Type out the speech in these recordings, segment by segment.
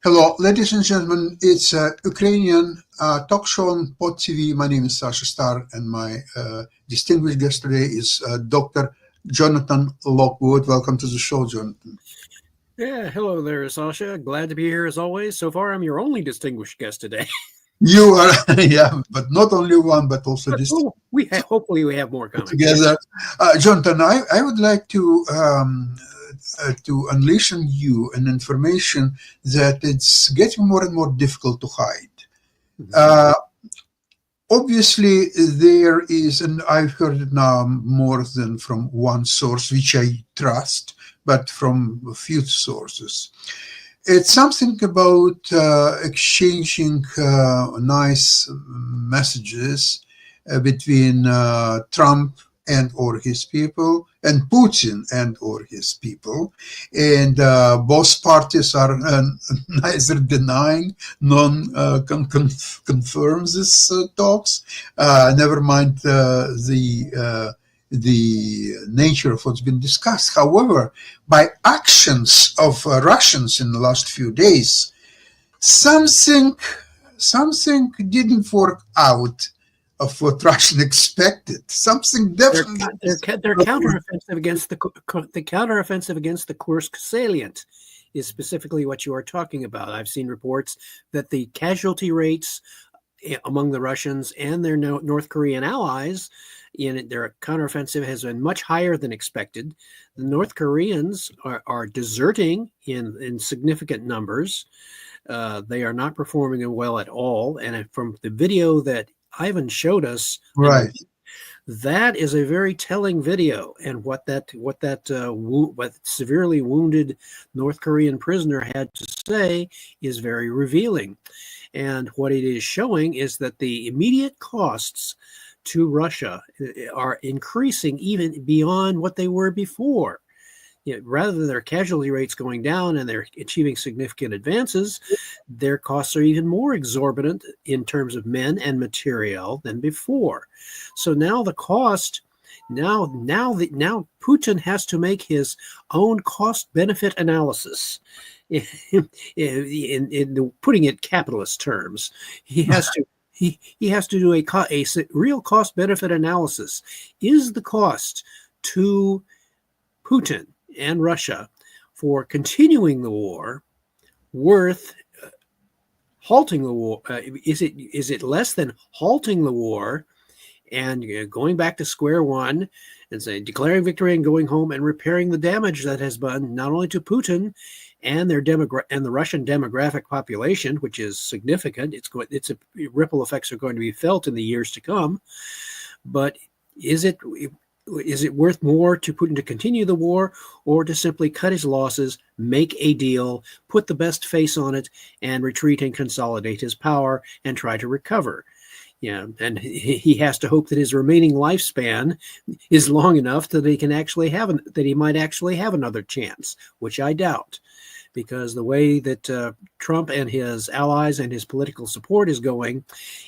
Hello, ladies and gentlemen. It's Ukrainian talk show on Pod TV. My name is Sasha Star, and my distinguished guest today is Dr. Jonathan Lockwood. Welcome to the show, Jonathan. Yeah, hello there, Sasha. Glad to be here as always. So far, I'm your only distinguished guest today. You are, yeah, but not only one, but also Hopefully we have more coming together. Jonathan, I would like to unleash on you an information that it's getting more and more difficult to hide. Mm-hmm. Obviously, there is, and I've heard it now more than from one source, which I trust, but from a few sources. It's something about exchanging nice messages between Trump and or his people, and Putin and or his people. And both parties are neither denying, nor confirms these talks. Never mind the nature of what's been discussed. However, by actions of Russians in the last few days, something didn't work out of what Russia expected. Something definitely. Their counteroffensive against the counteroffensive against the Kursk salient is specifically what you are talking about. I've seen reports that the casualty rates among the Russians and their North Korean allies in their counteroffensive has been much higher than expected. The North Koreans are deserting in significant numbers. They are not performing well at all. And from the video that Ivan showed us, right, that is a very telling video. And what severely wounded North Korean prisoner had to say is very revealing. And what it is showing is that the immediate costs to Russia are increasing even beyond what they were before. Rather than their casualty rates going down and they're achieving significant advances, their costs are even more exorbitant in terms of men and material than before. So now the cost, now Putin has to make his own cost-benefit analysis. In putting it capitalist terms, he has to. He has to do a real cost-benefit analysis. Is the cost to Putin and Russia for continuing the war worth halting the war? Is it less than halting the war and going back to square one and say declaring victory and going home and repairing the damage that has been not only to Putin and the Russian demographic population, which is significant? Ripple effects are going to be felt in the years to come. But is it worth more to Putin to continue the war, or to simply cut his losses, make a deal, put the best face on it, and retreat and consolidate his power and try to recover? And he has to hope that his remaining lifespan is long enough that he might actually have another chance, which I doubt, because the way that Trump and his allies and his political support is going,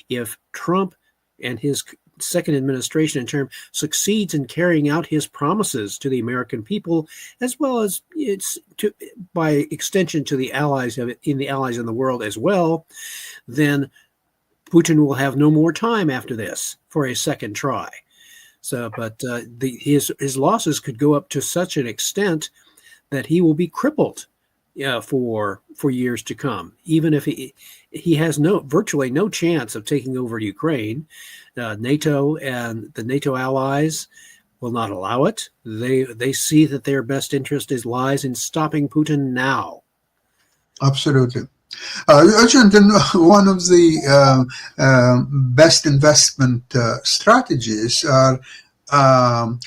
if Trump and his second administration in term succeeds in carrying out his promises to the American people, as well as by extension to the allies in the world as well, then Putin will have no more time after this for a second try. So, but his losses could go up to such an extent that he will be crippled for years to come. Even if he has virtually no chance of taking over Ukraine, NATO and the NATO allies will not allow it. They see that their best interest lies in stopping Putin now. Absolutely. Jonathan, one of the best investment strategies are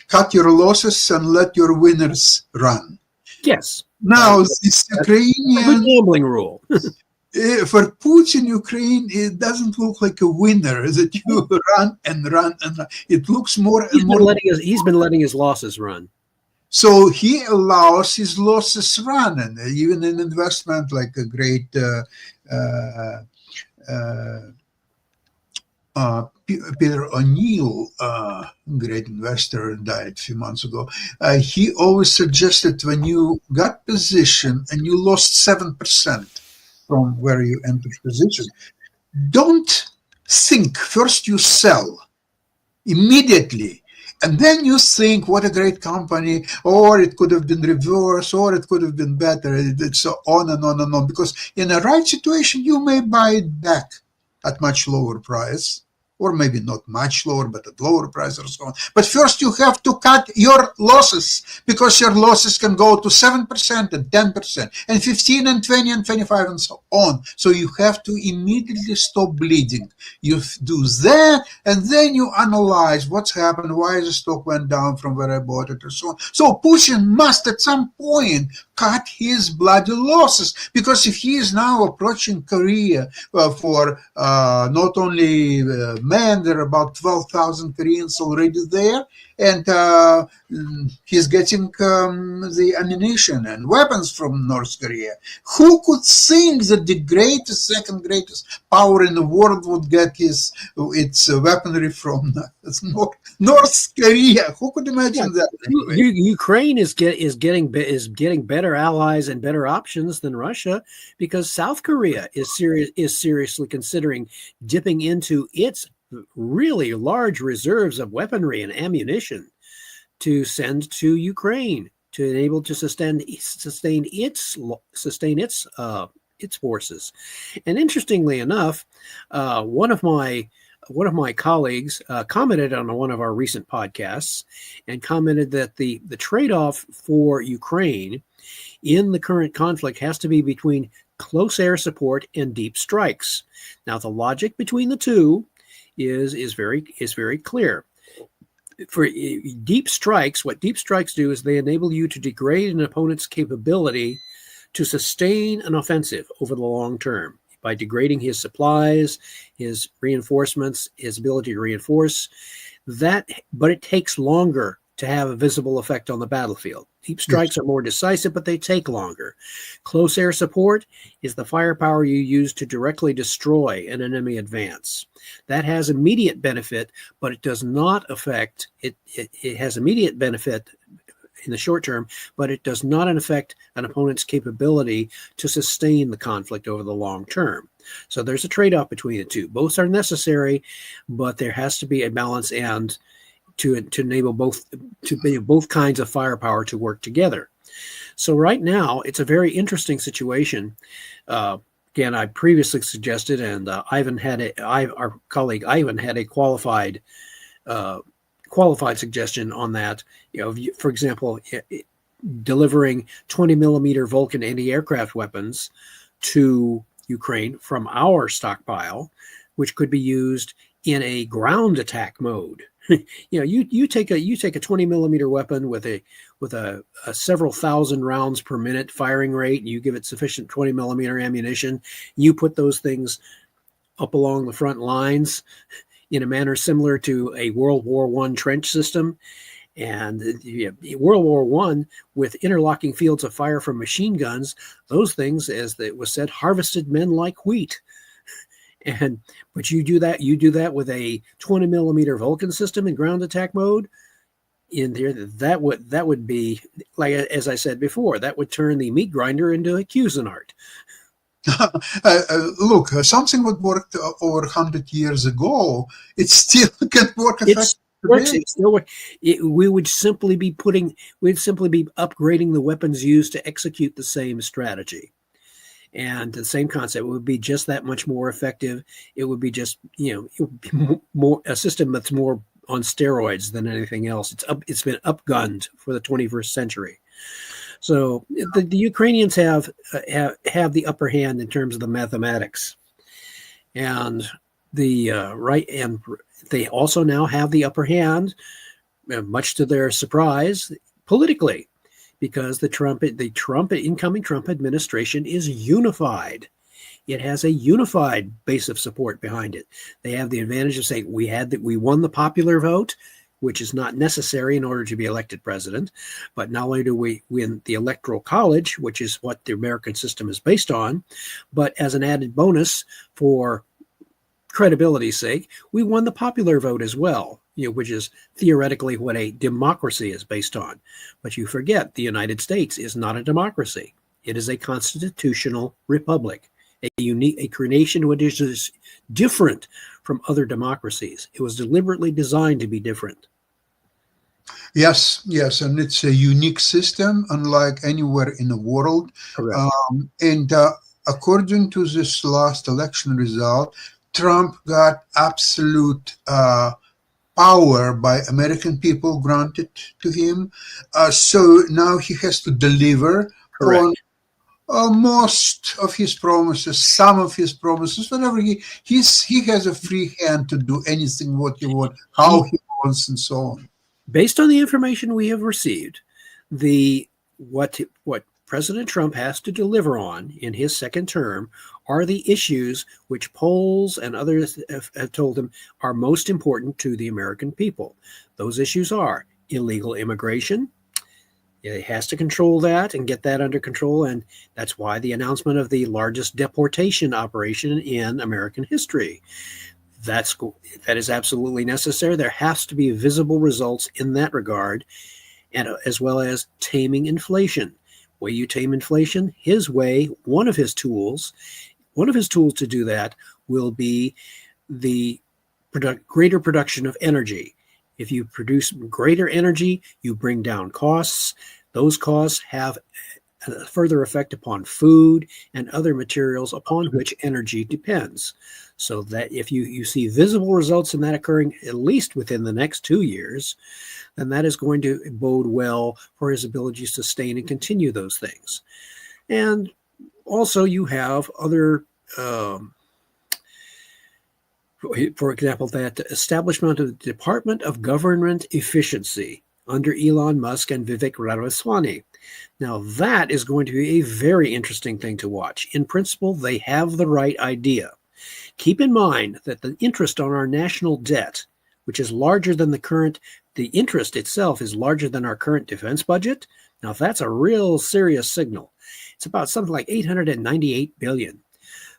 cut your losses and let your winners run. Yes. Now, this A good Ukrainian, gambling rule. for Putin, Ukraine, it doesn't look like a winner that you run and run and run. It looks more and more. He's been letting his losses run. So he allows his losses run, and even in investment, like a great Peter O'Neill, great investor, died a few months ago. He always suggested when you got position and you lost 7% from where you entered position, don't think. First you sell immediately. And then you think, what a great company, or it could have been reversed, or it could have been better, it's so on and on and on. Because in a right situation, you may buy it back at much lower price, or maybe not much lower, but at lower price or so on. But first you have to cut your losses, because your losses can go to 7% and 10% and 15 and 20 and 25 and so on. So you have to immediately stop bleeding. You do that, and then you analyze what's happened, why the stock went down from where I bought it, and so on. So Putin must at some point cut his bloody losses, because if he is now approaching Korea for not only men, there are about 12,000 Koreans already there, and he's getting the ammunition and weapons from North Korea. Who could think that the greatest, second greatest power in the world would get its weaponry from North Korea? Who could imagine that? Anyway? Ukraine is getting better allies and better options than Russia, because South Korea is seriously considering dipping into its really large reserves of weaponry and ammunition to send to Ukraine to enable to sustain its forces. And interestingly enough, one of my colleagues commented on one of our recent podcasts and commented that the trade-off for Ukraine in the current conflict has to be between close air support and deep strikes. Now, the logic between the two is very clear. For deep strikes, what deep strikes do is they enable you to degrade an opponent's capability to sustain an offensive over the long term by degrading his supplies, his reinforcements, his ability to reinforce that. But it takes longer to have a visible effect on the battlefield. Deep strikes are more decisive, but they take longer. Close air support is the firepower you use to directly destroy an enemy advance. That has immediate benefit, but it does not affect it. It has immediate benefit in the short term, but it does not affect an opponent's capability to sustain the conflict over the long term. So there's a trade-off between the two. Both are necessary, but there has to be a balance and to enable both kinds of firepower to work together. So right now, it's a very interesting situation. Again, I previously suggested, and our colleague Ivan had a qualified suggestion on that. For example, delivering 20 millimeter Vulcan anti-aircraft weapons to Ukraine from our stockpile, which could be used in a ground attack mode. You take a 20 millimeter weapon with a several thousand rounds per minute firing rate, and you give it sufficient 20 millimeter ammunition. You put those things up along the front lines in a manner similar to a World War I trench system. And World War I, with interlocking fields of fire from machine guns, those things, as it was said, harvested men like wheat. But you do that with a 20 millimeter Vulcan system in ground attack mode. In there, that would be, like as I said before, that would turn the meat grinder into a Cuisinart. Look, something that worked over 100 years ago, it still can work effectively. We would simply be upgrading the weapons used to execute the same strategy. And the same concept would be just that much more effective. It would be just, it would be more a system that's more on steroids than anything else. It's been upgunned for the 21st century. So the Ukrainians have the upper hand in terms of the mathematics, and and they also now have the upper hand much to their surprise, politically, because the incoming Trump administration is unified. It has a unified base of support behind it. They have the advantage of saying we won the popular vote, which is not necessary in order to be elected president. But not only do we win the Electoral College, which is what the American system is based on, but as an added bonus for credibility's sake, we won the popular vote as well, which is theoretically what a democracy is based on. But you forget the United States is not a democracy. It is a constitutional republic, a nation which is different from other democracies. It was deliberately designed to be different. Yes, and it's a unique system, unlike anywhere in the world. Correct. And according to this last election result, Trump got absolute power by American people granted to him. So now he has to deliver Correct. on most of his promises, some of his promises, whatever he has a free hand to do anything what he wants, how he wants, and so on. Based on the information we have received, what President Trump has to deliver on in his second term are the issues which polls and others have told him are most important to the American people. Those issues are illegal immigration. He has to control that and get that under control, and that's why the announcement of the largest deportation operation in American history. That is absolutely necessary. There has to be visible results in that regard, and as well as taming inflation. Way you tame inflation, his way, one of his tools to do that will be the greater production of energy. If you produce greater energy, you bring down costs. Those costs have a further effect upon food and other materials upon which energy depends. So that if you see visible results in that occurring at least within the next 2 years, then that is going to bode well for his ability to sustain and continue those things. And also you have other, for example, that establishment of the Department of Government Efficiency under Elon Musk and Vivek Ramaswamy. Now that is going to be a very interesting thing to watch. In principle, they have the right idea. Keep in mind that the interest on our national debt, which is larger than the interest itself is larger than our current defense budget. Now, that's a real serious signal. It's about something like $898 billion.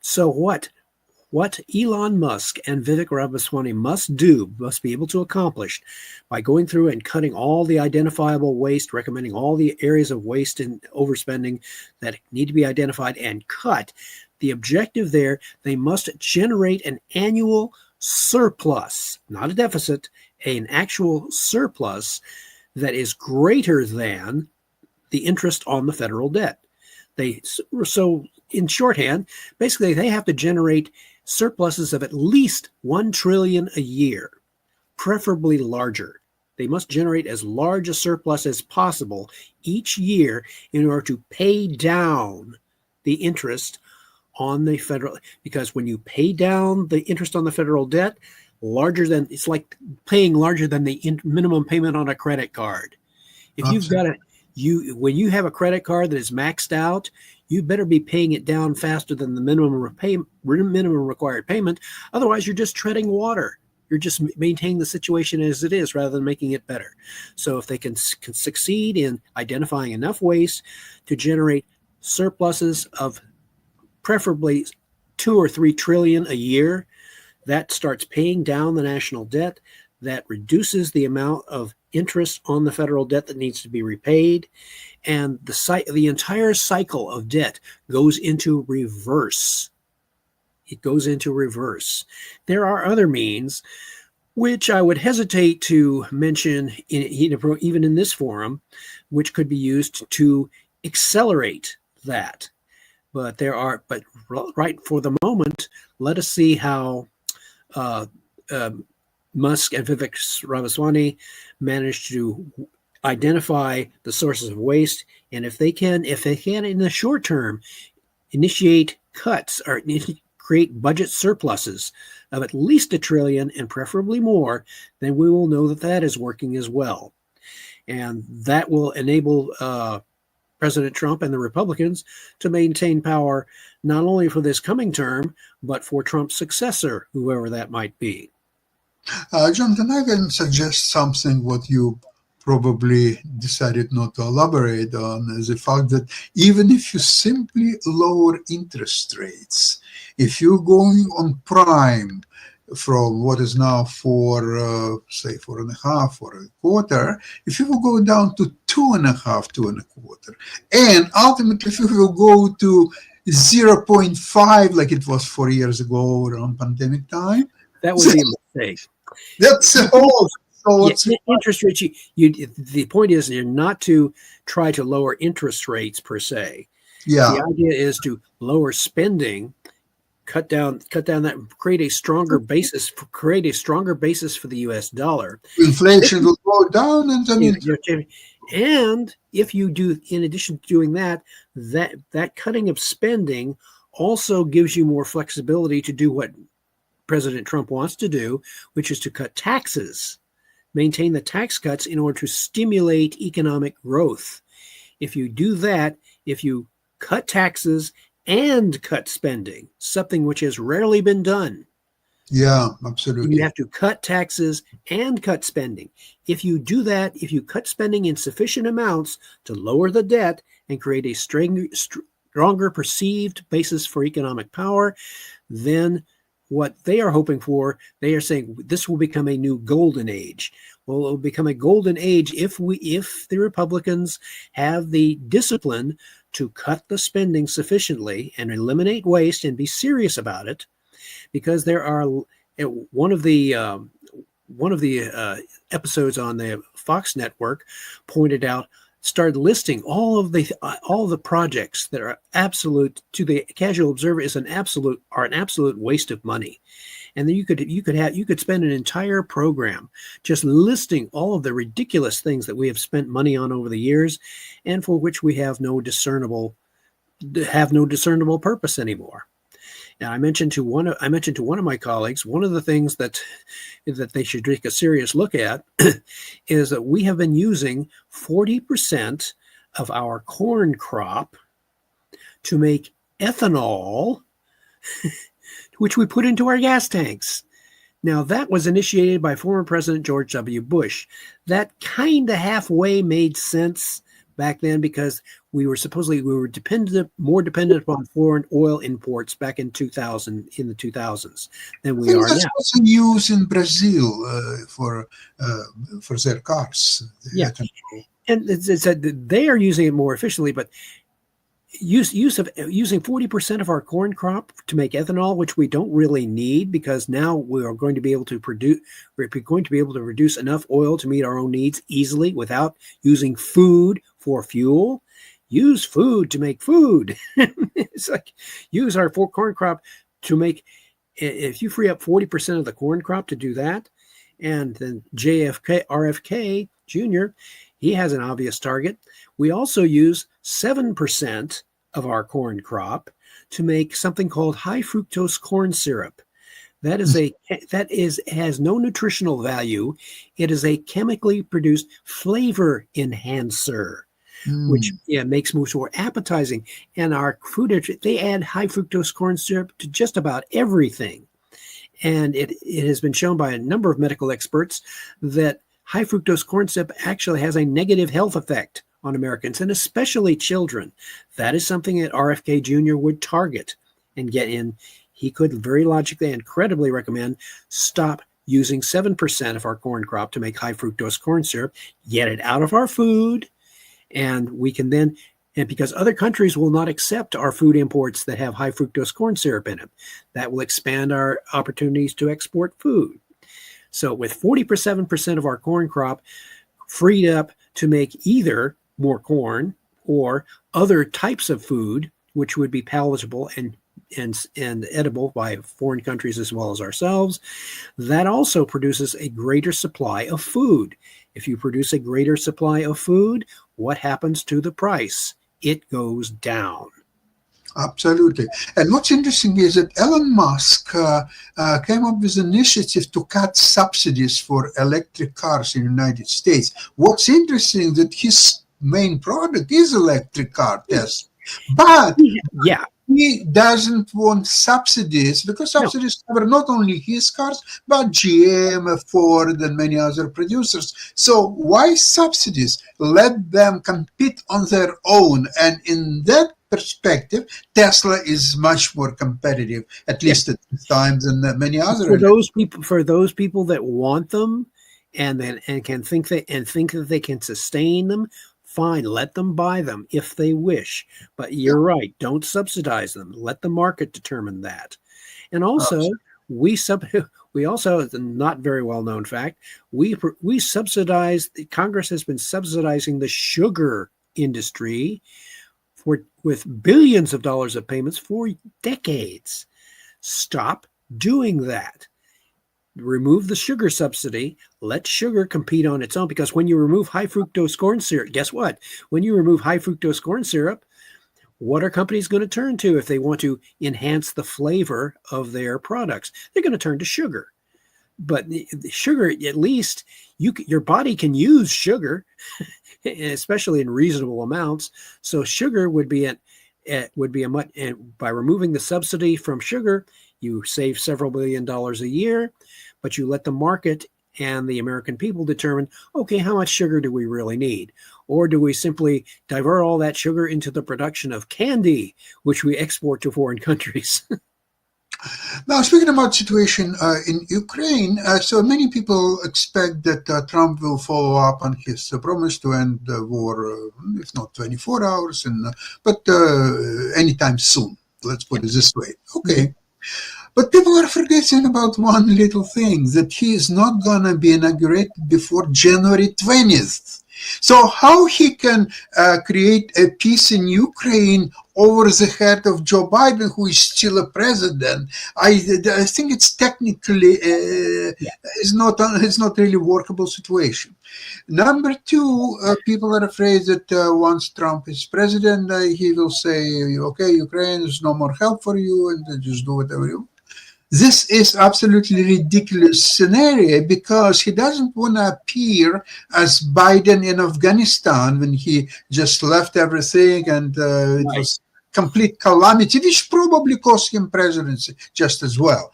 So what Elon Musk and Vivek Ramaswamy must be able to accomplish by going through and cutting all the identifiable waste, recommending all the areas of waste and overspending that need to be identified and cut. The objective there, they must generate an annual surplus, not a deficit, an actual surplus that is greater than the interest on the federal debt. So in shorthand, basically they have to generate surpluses of at least $1 trillion a year, preferably larger. They must generate as large a surplus as possible each year in order to pay down the interest on the federal, because when you pay down the interest on the federal debt, it's like paying larger than the minimum payment on a credit card. If you've got when you have a credit card that is maxed out, you better be paying it down faster than the minimum required payment. Otherwise, you're just treading water. You're just maintaining the situation as it is rather than making it better. So if they can succeed in identifying enough waste to generate surpluses of preferably 2 or 3 trillion a year, that starts paying down the national debt. That reduces the amount of interest on the federal debt that needs to be repaid. And the entire cycle of debt goes into reverse. It goes into reverse. There are other means, which I would hesitate to mention even in this forum, which could be used to accelerate that. But right for the moment, let us see how Musk and Vivek Ramaswamy managed to identify the sources of waste, and if they can in the short term initiate cuts or create budget surpluses of at least $1 trillion and preferably more, then we will know that that is working as well. And that will enable President Trump and the Republicans to maintain power not only for this coming term, but for Trump's successor, whoever that might be. Jonathan, I can suggest something what you probably decided not to elaborate on, is the fact that even if you simply lower interest rates, if you're going on prime from what is now say 4.5 or a quarter, if you will go down to 2.5, 2.25, and ultimately if you will go to 0.5 like it was 4 years ago around pandemic time, that would be a mistake. That's a whole. So interest rates. The point is, you're not to try to lower interest rates per se. Yeah. The idea is to lower spending, cut down that, create a stronger basis for the U.S. dollar. Inflation will go down, and if you do, in addition to doing that, that cutting of spending also gives you more flexibility to do what President Trump wants to do, which is to cut taxes, maintain the tax cuts in order to stimulate economic growth. If you do that, if you cut taxes and cut spending, something which has rarely been done. Yeah, absolutely. You have to cut taxes and cut spending. If you do that, if you cut spending in sufficient amounts to lower the debt and create a stronger perceived basis for economic power, then what they are hoping for, they are saying this will become a new golden age. Well, it will become a golden age if the Republicans have the discipline to cut the spending sufficiently and eliminate waste and be serious about it, because there are one of the episodes on the Fox network started listing all of the projects that are absolute, to the casual observer, are an absolute waste of money. And then you could spend an entire program just listing all of the ridiculous things that we have spent money on over the years, and for which we have no discernible purpose anymore. Now, I mentioned to one of my colleagues, one of the things that they should take a serious look at is that we have been using 40% of our corn crop to make ethanol, which we put into our gas tanks. Now, that was initiated by former President George W. Bush. That kind of halfway made sense back then, because we were more dependent upon foreign oil imports back in the 2000s than we are now. That's also used in Brazil for their cars. Yeah, and it's said that they are using it more efficiently, but using 40% of our corn crop to make ethanol, which we don't really need, because now we're going to be able to produce enough oil to meet our own needs easily without using food for fuel. Use food to make food. It's like, use our corn crop to make, if you free up 40% of the corn crop to do that, and then RFK Jr., he has an obvious target. We also use 7% of our corn crop to make something called high fructose corn syrup. That has no nutritional value. It is a chemically produced flavor enhancer, which makes moves more appetizing. And our food, they add high fructose corn syrup to just about everything. And it has been shown by a number of medical experts that high fructose corn syrup actually has a negative health effect on Americans, and especially children. That is something that RFK Jr. would target and get in. He could very logically and credibly recommend stop using 7% of our corn crop to make high fructose corn syrup, get it out of our food, and we can then, and because other countries will not accept our food imports that have high fructose corn syrup in it, that will expand our opportunities to export food. So with 47% of our corn crop freed up to make either more corn or other types of food, which would be palatable and edible by foreign countries as well as ourselves, that also produces a greater supply of food. If you produce a greater supply of food, what happens to the price? It goes down. Absolutely. And what's interesting is that Elon Musk came up with an initiative to cut subsidies for electric cars in the United States. What's interesting that his main product is electric car Tesla. But Yeah. he doesn't want subsidies because No. subsidies cover not only his cars, but GM, Ford, and many other producers. So why subsidies? Let them compete on their own. And in that perspective, Tesla is much more competitive, at least at this time, than many other. For those people that want them and can think that they can sustain them, fine, let them buy them if they wish. But you're right, don't subsidize them. Let the market determine that. And also, we also, it's a not very well known fact, we subsidize, Congress has been subsidizing the sugar industry with billions of dollars of payments for decades. Stop doing that. Remove the sugar subsidy, let sugar compete on its own, because when you remove high fructose corn syrup, guess what? When you remove high fructose corn syrup, what are companies going to turn to if they want to enhance the flavor of their products? They're going to turn to sugar. But the sugar, at least your body can use sugar, especially in reasonable amounts. So sugar would be a much, and by removing the subsidy from sugar, you save several $billion a year, but you let the market and the American people determine, okay, how much sugar do we really need? Or do we simply divert all that sugar into the production of candy, which we export to foreign countries? Now, speaking about situation in Ukraine, so many people expect that Trump will follow up on his promise to end the war, if not 24 hours, but anytime soon. Let's put it this way. Okay. But people are forgetting about one little thing, that he is not going to be inaugurated before January 20th. So how he can create a peace in Ukraine over the head of Joe Biden, who is still a president, I think it's technically is not really workable situation. Number two, people are afraid that once Trump is president, he will say, okay, Ukraine, there's no more help for you, and just do whatever you want. This is absolutely ridiculous scenario because he doesn't want to appear as Biden in Afghanistan when he just left everything and it was complete calamity, which probably cost him presidency just as well.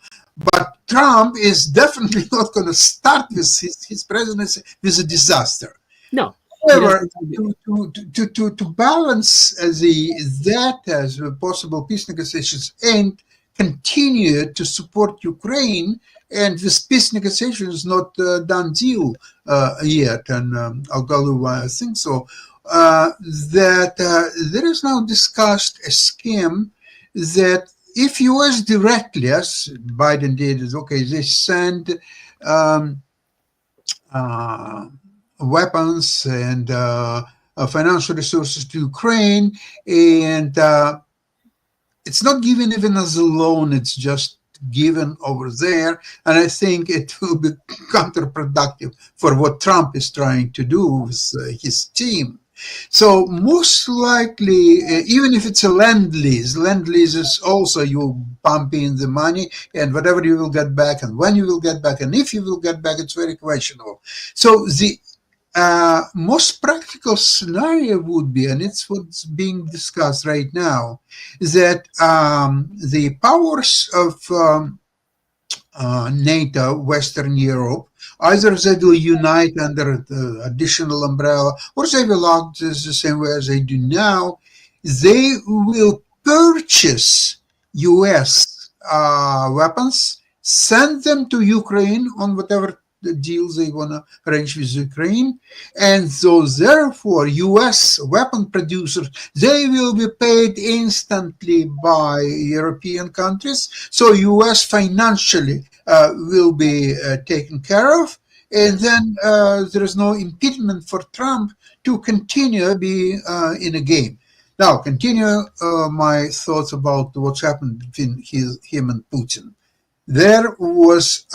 But Trump is definitely not going to start with his presidency with a disaster. No. However, to balance that as possible peace negotiations and continue to support Ukraine, and this peace negotiation is not a done deal yet, and I'll go to why I think so, that there is now discussed a scheme that if U.S. directly, as Biden did, is okay, they send weapons and financial resources to Ukraine, and it's not given even as a loan, it's just given over there. And I think it will be counterproductive for what Trump is trying to do with his team. So most likely, even if it's a lend lease is also you pump in the money and whatever you will get back and when you will get back and if you will get back, it's very questionable. So the most practical scenario would be, and it's what's being discussed right now, that the powers of NATO, Western Europe, either they will unite under the additional umbrella or they will act the same way as they do now. They will purchase U.S. Weapons, send them to Ukraine on whatever the deals they want to arrange with Ukraine, and so therefore U.S. weapon producers, they will be paid instantly by European countries, so U.S. financially will be taken care of, and then there is no impediment for Trump to continue be in a game. Now, continue my thoughts about what's happened between him and Putin. There was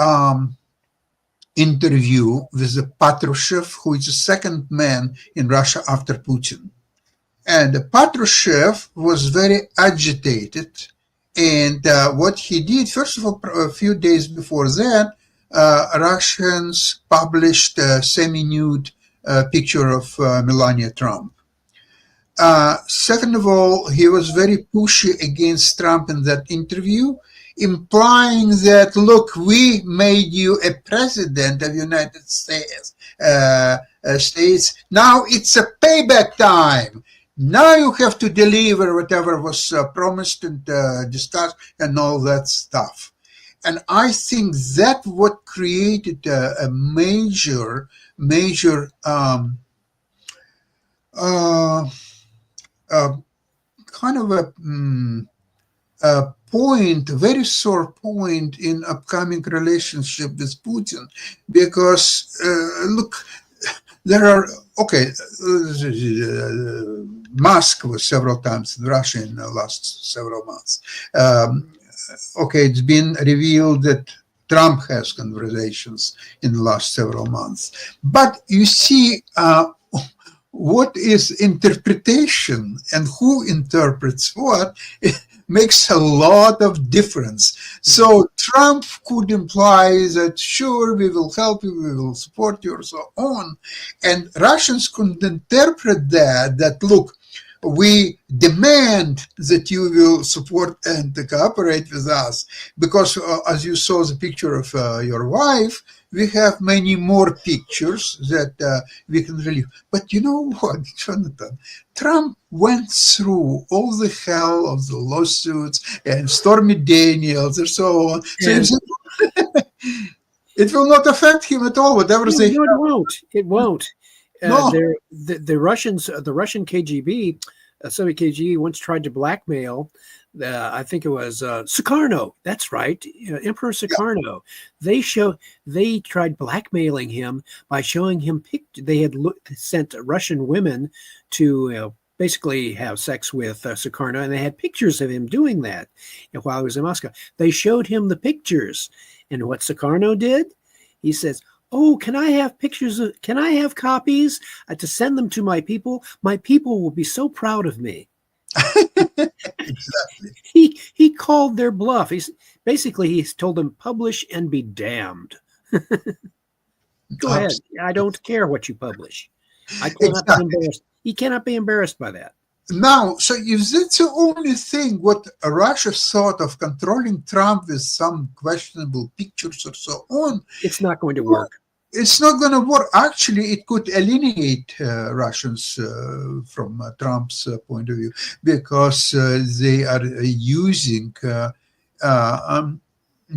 interview with the Patrushev, who is the second man in Russia after Putin. And Patrushev was very agitated. And what he did, first of all, a few days before that, Russians published a semi-nude picture of Melania Trump. Second of all, he was very pushy against Trump in that interview, implying that, look, we made you a president of the United States. Now it's a payback time. Now you have to deliver whatever was promised and discussed and all that stuff. And I think that what created a major kind of a point, a very sore point in upcoming relationship with Putin, because look, there are, Musk was several times in Russia in the last several months. It's been revealed that Trump has conversations in the last several months. But you see, what is interpretation and who interprets what, it makes a lot of difference. So Trump could imply that, sure, we will help you, we will support you, or so on. And Russians could interpret that look, we demand that you will support and cooperate with us, because as you saw the picture of your wife, we have many more pictures that we can relieve. But you know what, Jonathan? Trump went through all the hell of the lawsuits and Stormy Daniels and so on. So it will not affect him at all, whatever they no, it won't. It won't. No. The Russians, the Russian KGB, Soviet KGB once tried to blackmail, I think it was Sukarno. That's right, Emperor Sukarno. Yeah. They tried blackmailing him by showing him they had sent Russian women to basically have sex with Sukarno, and they had pictures of him doing that while he was in Moscow. They showed him the pictures, and what Sukarno did, he says, "Oh, can I have pictures? Can I have copies to send them to my people? My people will be so proud of me." Exactly. He called their bluff. He's told them, publish and be damned. Go ahead. I don't care what you publish. I cannot be embarrassed. He cannot be embarrassed by that. Now, so if that's the only thing what Russia thought of controlling Trump with some questionable pictures or so on, it's not going to work. It's not going to work. Actually, it could alienate Russians from Trump's point of view, because they are using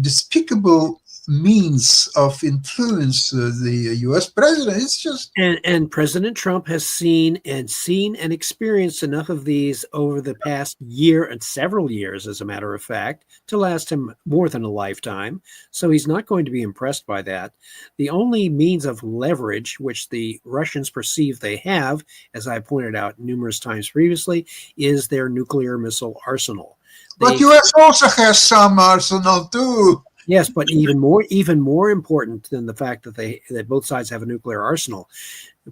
despicable means of influence the U.S. president. It's just and President Trump has seen and experienced enough of these over the past year and several years, as a matter of fact, to last him more than a lifetime. So he's not going to be impressed by that. The only means of leverage which the Russians perceive they have, as I pointed out numerous times previously, is their nuclear missile arsenal. But U.S. also has some arsenal too. Yes, but even more important than the fact that both sides have a nuclear arsenal,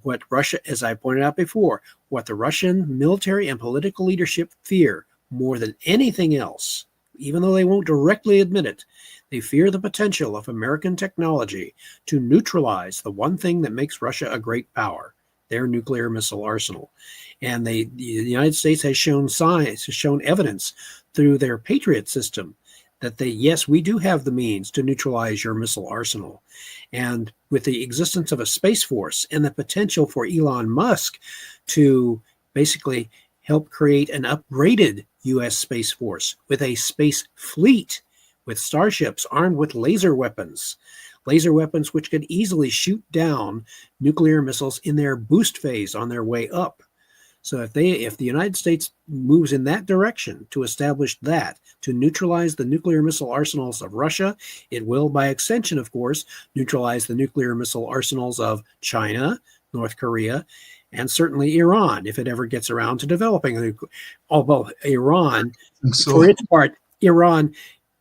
what Russia, as I pointed out before, what the Russian military and political leadership fear more than anything else, even though they won't directly admit it, they fear the potential of American technology to neutralize the one thing that makes Russia a great power, their nuclear missile arsenal. And the United States has shown evidence through their Patriot system that yes, we do have the means to neutralize your missile arsenal. And with the existence of a Space Force and the potential for Elon Musk to basically help create an upgraded U.S. Space Force with a space fleet, with starships armed with laser weapons which could easily shoot down nuclear missiles in their boost phase on their way up. So if the United States moves in that direction to establish that, to neutralize the nuclear missile arsenals of Russia, it will, by extension, of course, neutralize the nuclear missile arsenals of China, North Korea, and certainly Iran, if it ever gets around to developing a nuclear. Although Iran, for its part,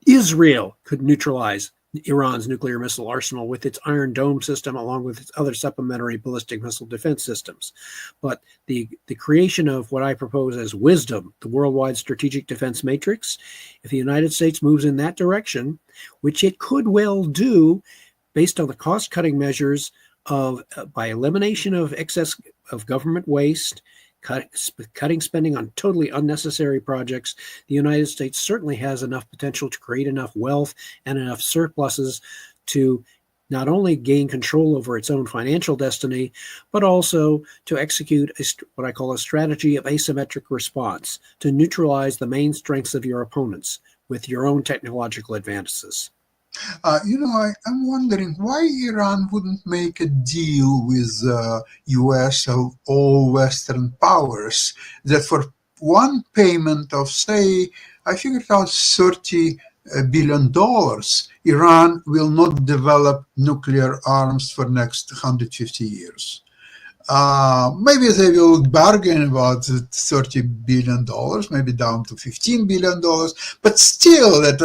Israel could neutralize Iran's nuclear missile arsenal with its Iron Dome system, along with its other supplementary ballistic missile defense systems. But the creation of what I propose as WISDOM, the Worldwide Strategic Defense Matrix, if the United States moves in that direction, which it could well do based on the cost-cutting measures of by elimination of excess of government waste, cutting spending on totally unnecessary projects, the United States certainly has enough potential to create enough wealth and enough surpluses to not only gain control over its own financial destiny, but also to execute what I call a strategy of asymmetric response to neutralize the main strengths of your opponents with your own technological advances. I'm wondering why Iran wouldn't make a deal with U.S. or all Western powers that for one payment of, say, I figured out $30 billion, Iran will not develop nuclear arms for next 150 years. Maybe they will bargain about $30 billion, maybe down to $15 billion, but still, that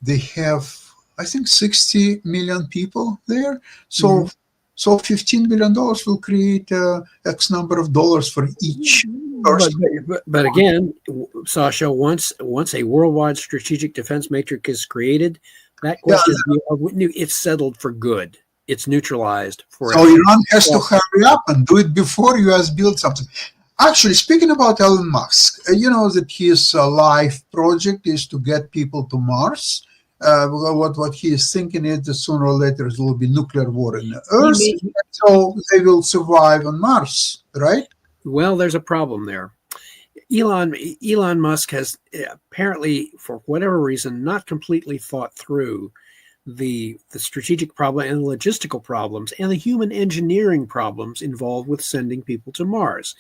they have, I think, 60 million people there. So, so $15 billion will create X number of dollars for each person. But again, Sasha, once a worldwide strategic defense matrix is created, that question, it's settled for good. It's neutralized for. So Iran has to hurry up and do it before U.S. builds something. Actually, speaking about Elon Musk, you know that his life project is to get people to Mars. What he is thinking is that sooner or later there will be nuclear war in the Earth, so they will survive on Mars, right? Well, there's a problem there. Elon Musk has apparently, for whatever reason, not completely thought through the strategic problem and the logistical problems and the human engineering problems involved with sending people to Mars.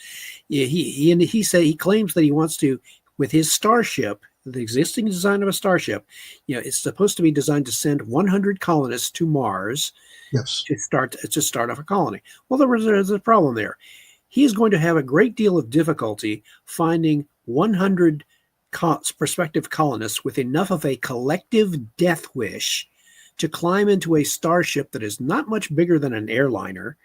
He claims that he wants to, with his Starship, the existing design of a Starship, it's supposed to be designed to send 100 colonists to Mars. Yes. to start off a colony. Well, there's a problem there. He is going to have a great deal of difficulty finding 100 prospective colonists with enough of a collective death wish to climb into a starship that is not much bigger than an airliner,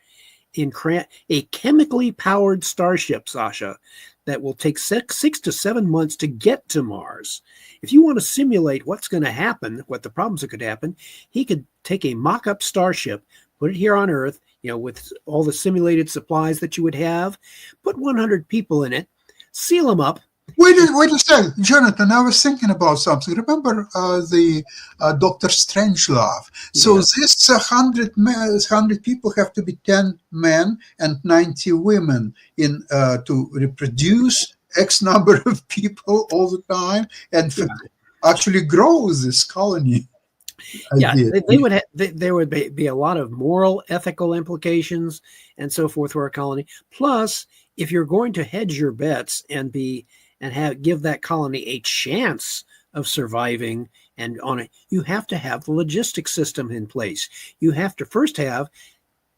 a chemically powered starship, Sasha, that will take 6 to 7 months to get to Mars. If you want to simulate what's going to happen, what the problems that could happen, he could take a mock-up starship, put it here on Earth, with all the simulated supplies that you would have, put 100 people in it, seal them up. Wait a second, Jonathan, I was thinking about something. Remember the Dr. Strangelove? So this 100 people have to be 10 men and 90 women to reproduce X number of people all the time and actually grow this colony. There would be a lot of moral, ethical implications and so forth for a colony. Plus, if you're going to hedge your bets and give that colony a chance of surviving you have to have the logistics system in place. You have to first have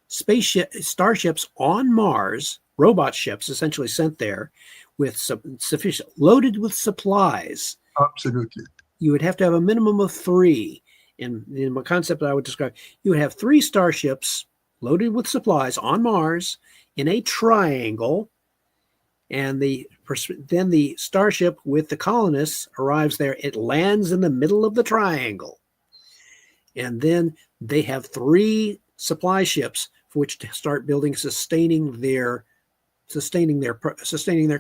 starships on Mars, robot ships essentially sent there with sufficient loaded with supplies. Absolutely. You would have to have a minimum of 3. In the concept that I would describe, you would have 3 starships loaded with supplies on Mars in a triangle, and then the starship with the colonists arrives there. It lands in the middle of the triangle, and then they have 3 supply ships for which to start building, sustaining their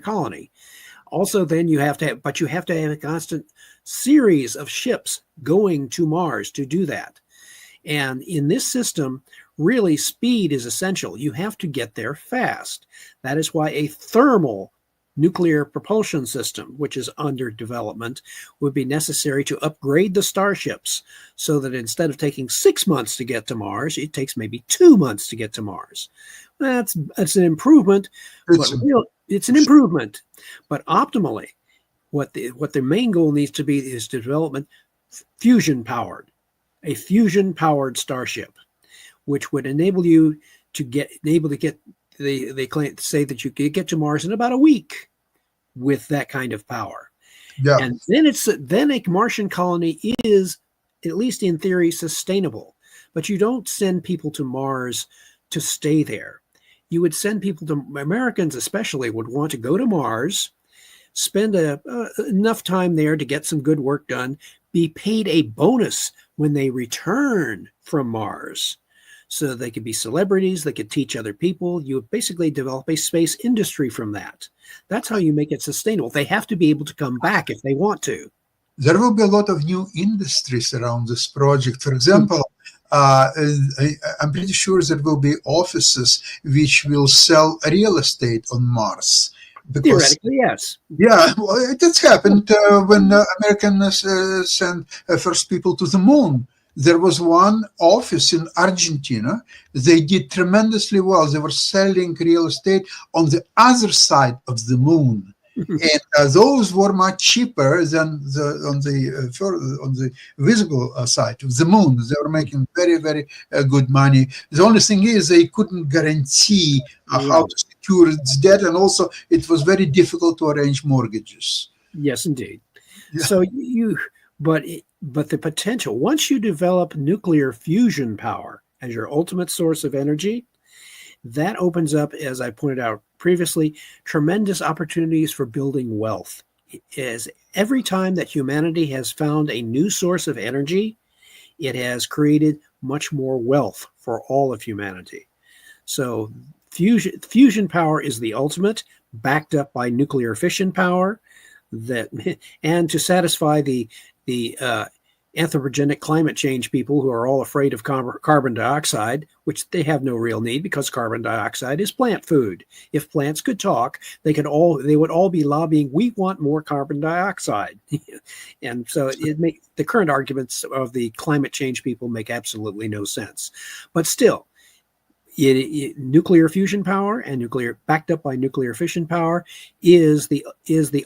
colony. Also, then you have to have a constant series of ships going to Mars to do that. And in this system, really speed is essential. You have to get there fast. That is why a thermal nuclear propulsion system, which is under development, would be necessary to upgrade the starships so that instead of taking 6 months to get to Mars, it takes maybe 2 months to get to Mars. That's an improvement. It's an improvement, but optimally, what the main goal needs to be is development fusion-powered, a fusion-powered starship, which would enable you to get. They say that you could get to Mars in about a week with that kind of power. Yeah. And then a Martian colony is, at least in theory, sustainable. But you don't send people to Mars to stay there. You would send people to, Americans especially would want to go to Mars, spend enough time there to get some good work done, be paid a bonus when they return from Mars. So they could be celebrities, they could teach other people. You basically develop a space industry from that. That's how you make it sustainable. They have to be able to come back if they want to. There will be a lot of new industries around this project. For example, I'm pretty sure there will be offices which will sell real estate on Mars. Because, theoretically, yes. Yeah, well, it has happened when Americans sent first people to the moon. There was one office in Argentina. They did tremendously well. They were selling real estate on the other side of the moon. And those were much cheaper than on the visible side of the moon. They were making very, very good money. The only thing is they couldn't guarantee how to secure its debt, and also it was very difficult to arrange mortgages. Yes, indeed. Yeah. So but the potential, once you develop nuclear fusion power as your ultimate source of energy, that opens up, as I pointed out previously, tremendous opportunities for building wealth. As every time that humanity has found a new source of energy, it has created much more wealth for all of humanity. So fusion power is the ultimate, backed up by nuclear fission power, and to satisfy the anthropogenic climate change people who are all afraid of carbon dioxide, which they have no real need because carbon dioxide is plant food. If plants could talk, they would all be lobbying, we want more carbon dioxide. And so the current arguments of the climate change people make absolutely no sense. But still, nuclear fusion power and nuclear backed up by nuclear fission power is the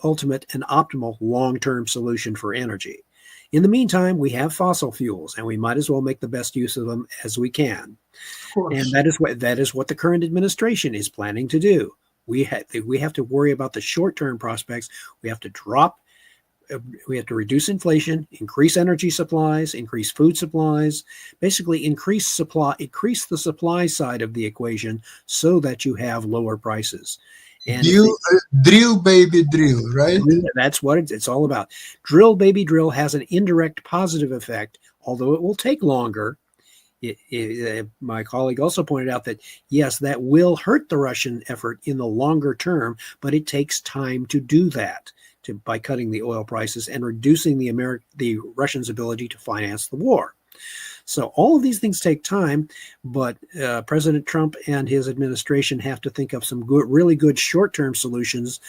ultimate and optimal long-term solution for energy. In the meantime, we have fossil fuels, and we might as well make the best use of them as we can. And that is what the current administration is planning to do. We have to worry about the short-term prospects. We have to reduce inflation, increase energy supplies, increase food supplies, basically increase the supply side of the equation so that you have lower prices. And drill, baby, drill, right? That's what it's all about. Drill, baby, drill has an indirect positive effect, although it will take longer. My colleague also pointed out that, yes, that will hurt the Russian effort in the longer term, but it takes time to do that by cutting the oil prices and reducing the Russians' ability to finance the war. So all of these things take time, but President Trump and his administration have to think of some really good short-term solutions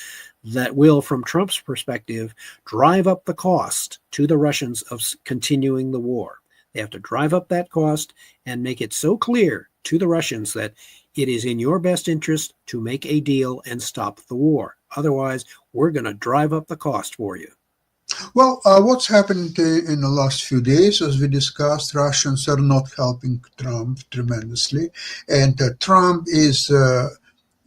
that will, from Trump's perspective, drive up the cost to the Russians of continuing the war. They have to drive up that cost and make it so clear to the Russians that it is in your best interest to make a deal and stop the war. Otherwise, we're going to drive up the cost for you. Well, what's happened in the last few days, as we discussed, Russians are not helping Trump tremendously. And Trump is a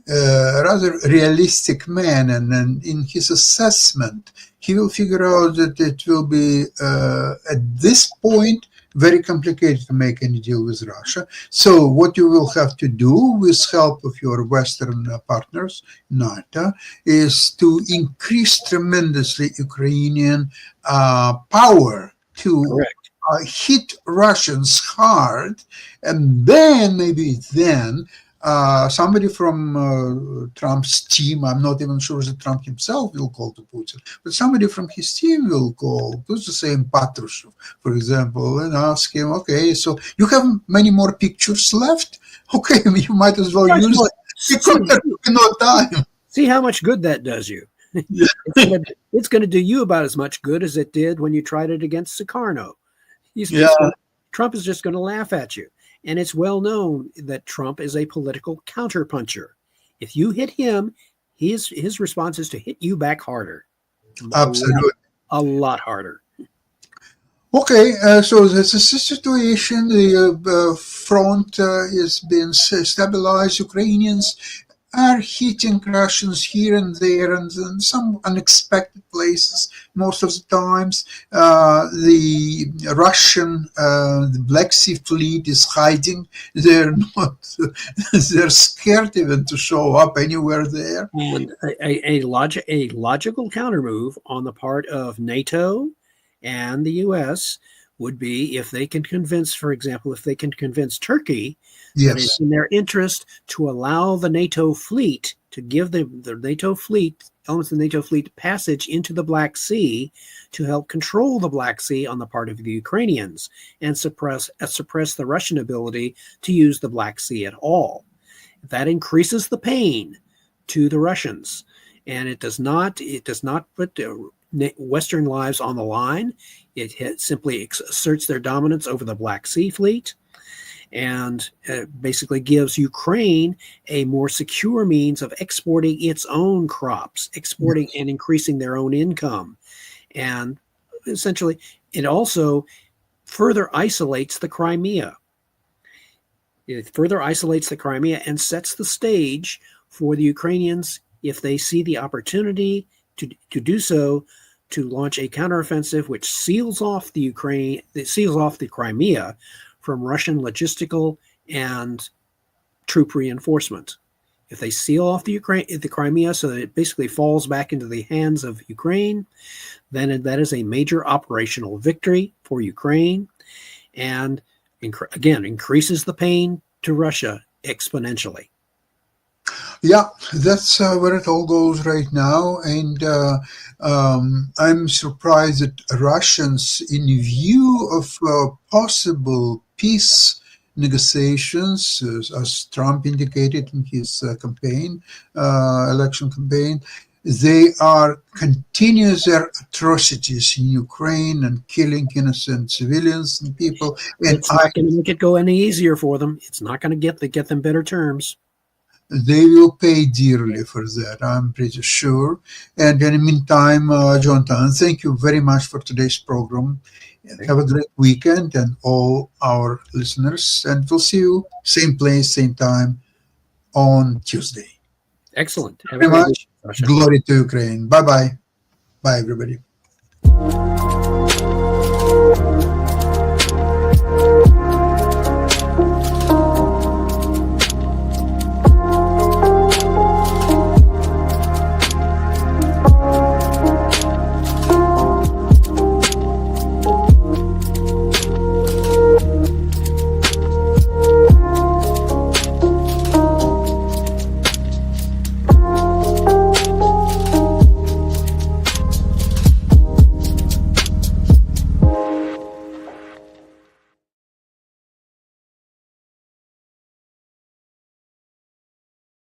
rather realistic man. And in his assessment, he will figure out that it will be, at this point, very complicated to make any deal with Russia. So what you will have to do with help of your Western partners, NATO, is to increase tremendously Ukrainian power to hit Russians hard. And then, maybe then, somebody from Trump's team, I'm not even sure that Trump himself will call to Putin, but somebody from his team will call, let's just say Patrushev, for example, and ask him, okay, so you have many more pictures left? Okay, you might as well use no time. See how much good that does you. Yeah. It's going to do you about as much good as it did when you tried it against Sukarno. Trump is just going to laugh at you. And it's well known that Trump is a political counterpuncher. If you hit him, his response is to hit you back harder. Absolutely. A lot harder. Okay, so there's a situation. The front is being stabilized. Ukrainians are hitting Russians here and there and in some unexpected places. Most of the times, the Russian, the Black Sea Fleet is hiding. They're not, they're scared even to show up anywhere there. And a logical countermove on the part of NATO and the U.S. would be if they can convince, for example, if they can convince Turkey that it's Yes, in their interest to allow the NATO fleet, to give the NATO fleet, elements of the NATO fleet, passage into the Black Sea to help control the Black Sea on the part of the Ukrainians and suppress the Russian ability to use the Black Sea at all. That increases the pain to the Russians, and it does not put Western lives on the line. It simply asserts their dominance over the Black Sea fleet, and basically gives Ukraine a more secure means of exporting its own crops, exporting and increasing their own income. And essentially, it also further isolates the Crimea. It further isolates the Crimea and sets the stage for the Ukrainians, if they see the opportunity to do so, to launch a counteroffensive which seals off the Crimea from Russian logistical and troop reinforcement. If they seal off the Crimea so that it basically falls back into the hands of Ukraine, then that is a major operational victory for Ukraine, and again increases the pain to Russia exponentially. yeah, that's where it all goes right now. And I'm surprised that Russians, in view of possible peace negotiations, as Trump indicated in his election campaign, they are continuous their atrocities in Ukraine and killing innocent civilians and people. And It's not going to make it go any easier for them. It's not going to get them better terms. they will pay dearly for that, I'm pretty sure. And in the meantime, Jonathan, thank you very much for today's program. Have a great weekend, and all our listeners. And we'll see you same place, same time on Tuesday. Excellent. Have Very a great much. week, Russia. Glory to Ukraine. Bye-bye. Bye, everybody.